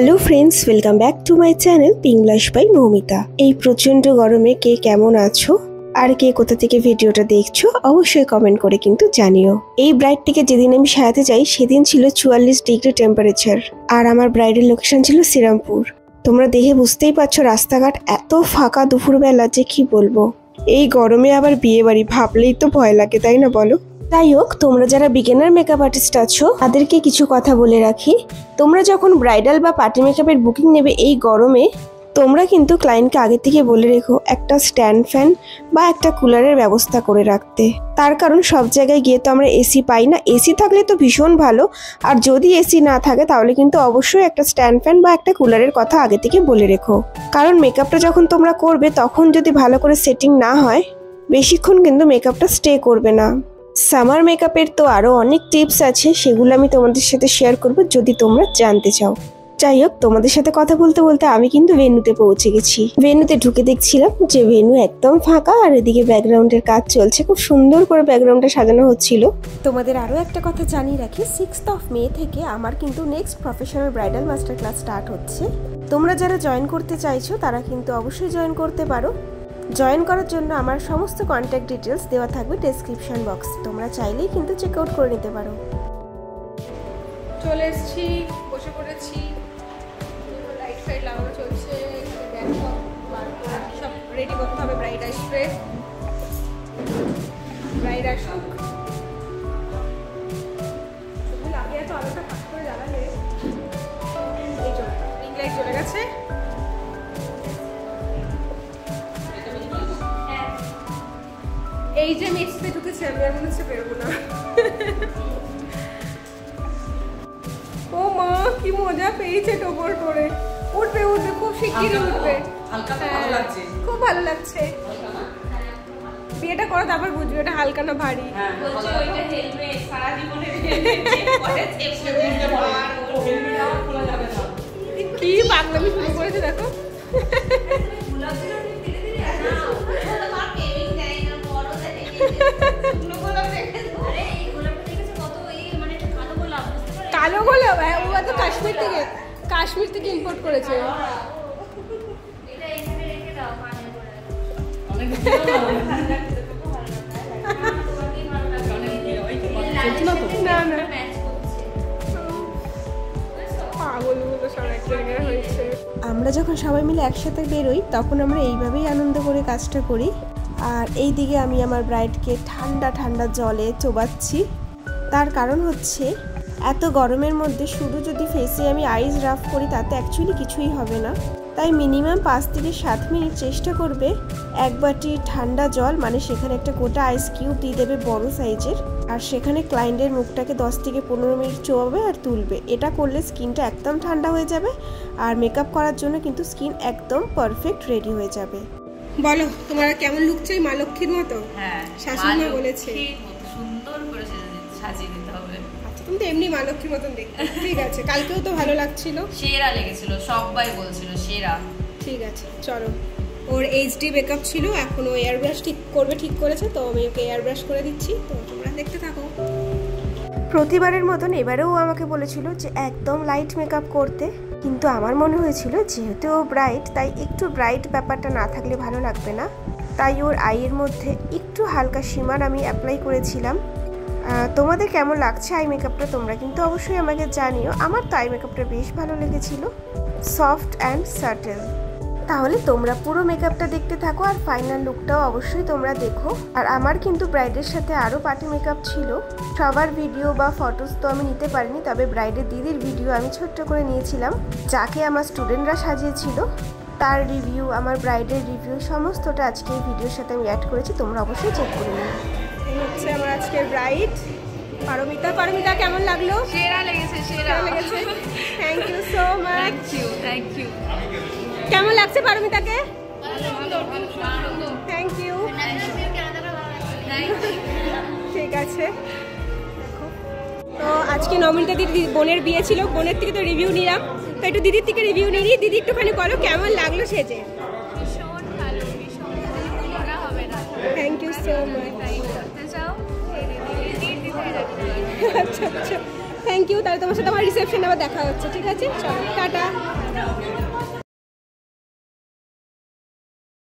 Hello friends, welcome back to my channel pink blush by Moumita. এই প্রচন্ড গরমে কে কেমন আছো আর কে কোথা থেকে ভিডিওটা দেখছো অবশ্যই কমেন্ট করে কিন্তু জানিও। এই ব্রাইডটিকে যেদিন আমি সাজাতে যাই সেদিন ছিল 44 ডিগ্রি টেম্পারেচার আর আমার ব্রাইডের লোকেশন ছিল শ্রীরামপুর। তোমরা দেখে বুঝতেই পারছো রাস্তাঘাট এত ফাঁকা দুপুরবেলা যে কি বলবো। এই গরমে আবার বিয়ে বাড়ি ভাবলেই তো ভয় লাগে, তাই না বলো? যাই হোক, তোমরা যারা বিগিনার মেকআপ আর্টিস্ট আছো তাদেরকে কিছু কথা বলে রাখি। তোমরা যখন ব্রাইডাল বা পার্টি মেকআপের বুকিং নেবে এই গরমে, তোমরা কিন্তু ক্লায়েন্টকে আগে থেকে বলে রেখো একটা স্ট্যান্ড ফ্যান বা একটা কুলারের ব্যবস্থা করে রাখতে। তার কারণ সব জায়গায় গিয়ে তো আমরা এসি পাই না। এসি থাকলে তো ভীষণ ভালো, আর যদি এসি না থাকে তাহলে কিন্তু অবশ্যই একটা স্ট্যান্ড ফ্যান বা একটা কুলারের কথা আগে থেকে বলে রেখো। কারণ মেকআপটা যখন তোমরা করবে তখন যদি ভালো করে সেটিং না হয় বেশিক্ষণ কিন্তু মেকআপটা স্টে করবে না। সামার মেকআপের তো আরও অনেক টিপস আছে, সেগুলো আমি তোমাদের সাথে শেয়ার করব যদি তোমরা জানতে চাও। যাই হোক, তোমাদের সাথে কথা বলতে বলতে আমি কিন্তু ভেন্যুতে পৌঁছে গেছি। ভেন্যুতে ঢুকে দেখছিলাম যে ভেন্যু একদম ফাঁকা আর এদিকে ব্যাকগ্রাউন্ডের কাজ চলছে, খুব সুন্দর করে ব্যাকগ্রাউন্ডটা সাজানো হচ্ছিল। তোমাদের আরও একটা কথা জানিয়ে রাখি, 6th মে থেকে আমার কিন্তু next professional bridal master class start হচ্ছে। তোমরা যারা জয়েন করতে চাইছো তারা কিন্তু অবশ্যই জয়েন করতে পারো। জয়েন করার জন্য আমার সমস্ত কন্ট্যাক্ট ডিটেলস দেওয়া থাকবে ডেসক্রিপশন বক্সে, তোমরা চাইলেই কিন্তু চেক আউট করে নিতে পারো। চলে এসেছি, বসে পড়েছি, লাইট ফাইট লাগানো চলছে, সব রেডি করতে হবে। ব্রাইড আসবে, ব্রাইড আসুক। আগে এত আলোটা ফাঁক করে জ্বালালে, এই চল রিং লাইট চলে গেছে। এই যে মেসতে ঢুকেছে, আমি আর মনে হচ্ছে বেরোবো না। ও মা, কি মজা পেয়েছে টোপর করে। উঠবে উঠবে, খুব শিগগিরই উঠবে। খুব ভালো লাগছে। বিয়েটা করো তারপর বুঝবে এটা হালকা না ভারী। কি পাগলামি শুরু করেছে দেখো। কালো গোলাপ, ও তো কাশ্মীর থেকে ইম্পোর্ট করেছে। আমরা যখন সবাই মিলে একসাথে বেরোই তখন আমরা এইভাবেই আনন্দ করে কাজটা করি। আর এই দিকে আমি আমার ব্রাইডকে ঠান্ডা ঠান্ডা জলে চোবাচ্ছি। তার কারণ হচ্ছে এত গরমের মধ্যে শুধু যদি ফেসে আমি আইস রাফ করি তাতে অ্যাকচুয়ালি কিছুই হবে না। তাই মিনিমাম 5 থেকে 7 মিনিট চেষ্টা করবে এক বাটি ঠান্ডা জল, মানে সেখানে একটা গোটা আইস কিউব দিয়ে দেবে বড় সাইজের, আর সেখানে ক্লায়েন্টের মুখটাকে 10 থেকে 15 মিনিট চোবাবে আর তুলবে। এটা করলে স্কিনটা একদম ঠান্ডা হয়ে যাবে আর মেকআপ করার জন্য কিন্তু স্কিন একদম পারফেক্ট রেডি হয়ে যাবে। বলো তোমার কেমন লুক চাই? মা লক্ষ্মীর মতো? হ্যাঁ, শাশুড়ি মা বলেছে সুন্দর করে সাজিয়ে দিতে হবে। আচ্ছা, তুমি তো এমনি মা লক্ষ্মীর মতন দেখতে। ঠিক আছে, কালকেও তো ভালো লাগছিল, সেরা লেগেছিল, সবাই বলছিল সেরা। ঠিক আছে চলো। ওর এইচডি মেকআপ ছিল, এখন ও এয়ার ব্রাশ ঠিক করেছে, তো আমি ওকে এয়ার ব্রাশ করে দিচ্ছি, তো তোমরা দেখতে থাকো। প্রতিবারের মতন এবারেও আমাকে বলেছিল যে একদম লাইট মেকআপ করতে, কিন্তু আমার মনে হয়েছিল যেহেতু ও ব্রাইট তাই একটু ব্রাইট ব্যাপারটা না থাকলে ভালো লাগবে না, তাই ওর আইয়ের মধ্যে একটু হালকা শিমার আমি অ্যাপ্লাই করেছিলাম। তোমাদের কেমন লাগছে আই মেকআপটা তোমরা কিন্তু অবশ্যই আমাকে জানিও। আমার তো আই মেকআপটা বেশ ভালো লেগেছিল, সফট অ্যান্ড সাটেল। তাহলে তোমরা পুরো মেকআপটা দেখতে থাকো আর ফাইনাল লুকটাও অবশ্যই তোমরা দেখো। আর আমার কিন্তু ব্রাইডের সাথে আরও পার্টি মেকআপ ছিল, সবার ভিডিও বা ফটোস তো আমি নিতে পারিনি, তবে ব্রাইডের দিদির ভিডিও আমি ছোট্ট করে নিয়েছিলাম, যাকে আমার স্টুডেন্টরা সাজিয়েছিল তার রিভিউ, আমার ব্রাইডের রিভিউ সমস্তটা আজকে এই ভিডিওর সাথে আমি অ্যাড করেছি, তোমরা অবশ্যই চেক করে নিও। এই হচ্ছে আমার আজকের ব্রাইড পারমিতা। পারমিতা কেমন লাগলো? সেরা লেগেছে, সেরা লেগেছে। Thank you so much. Thank you. কেমন লাগছে পারমিতাকে? Thank you. ঠিক আছে, তো আজকে নমিতা দিদির বোনের বিয়ে ছিল, বোনের থেকে তো রিভিউ নিলাম, তো একটু দিদির থেকে রিভিউ নিই। দিদি একটুখানি বলো কেমন লাগলো সেজে? ভীষণ ভালো, ভীষণ ভালো হবে না। Thank you so much. করতে চাও আচ্ছা আচ্ছা, থ্যাংক ইউ। তাহলে তোমার সাথে আমার রিসেপশনে আবার দেখা হচ্ছে, ঠিক আছে? চলো টাটা।